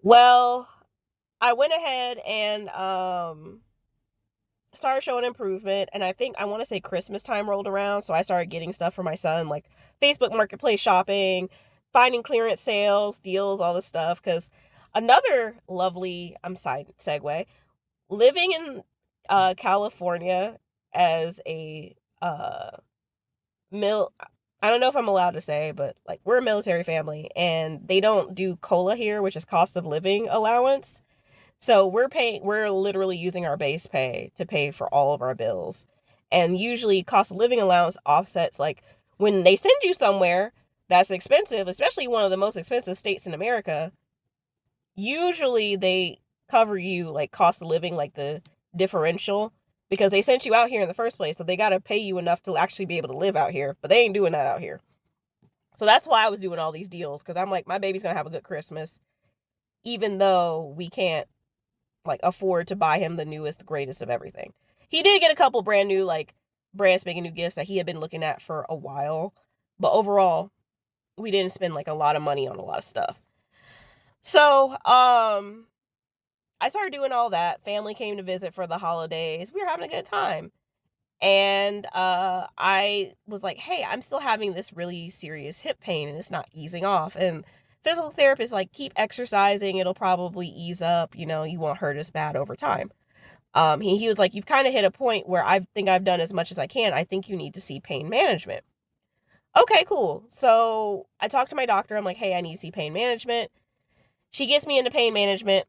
Well, I went ahead and started showing improvement, and I want to say Christmas time rolled around, so I started getting stuff for my son, like Facebook Marketplace shopping, finding clearance sales, deals, all this stuff. Because another lovely side segue, living in California as a mil I don't know if I'm allowed to say, but like we're a military family and they don't do COLA here, which is cost of living allowance. So we're literally using our base pay to pay for all of our bills. And usually cost of living allowance offsets, like when they send you somewhere that's expensive, especially one of the most expensive states in America, usually they cover you like cost of living, like the differential, because they sent you out here in the first place. So they got to pay you enough to actually be able to live out here, but they ain't doing that out here. So that's why I was doing all these deals, because I'm like, my baby's going to have a good Christmas, even though we can't like afford to buy him the newest, greatest of everything. He did get a couple brand new, like brand spanking new gifts that he had been looking at for a while, but overall, we didn't spend like a lot of money on a lot of stuff. So, I started doing all that. Family came to visit for the holidays. We were having a good time. And I was like, hey, I'm still having this really serious hip pain and it's not easing off. And physical therapist like, keep exercising. It'll probably ease up. You won't hurt as bad over time. He was like, you've kind of hit a point where I think I've done as much as I can. I think you need to see pain management. Okay, cool. So I talked to my doctor. I'm like, hey, I need to see pain management. She gets me into pain management.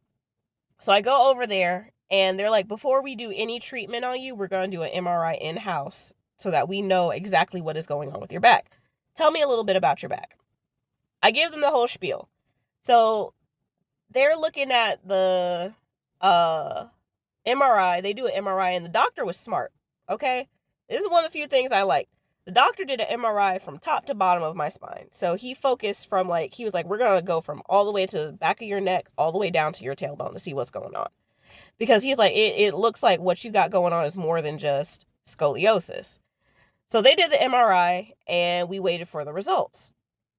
So I go over there and they're like, before we do any treatment on you, we're going to do an MRI in-house so that we know exactly what is going on with your back. Tell me a little bit about your back. I give them the whole spiel. So they're looking at the uh, MRI. They do an MRI and the doctor was smart. Okay? This is one of the few things I like. The doctor did an MRI from top to bottom of my spine. So he focused from he was like, we're going to go from all the way to the back of your neck, all the way down to your tailbone to see what's going on. Because he's like, it looks like what you got going on is more than just scoliosis. So they did the MRI and we waited for the results.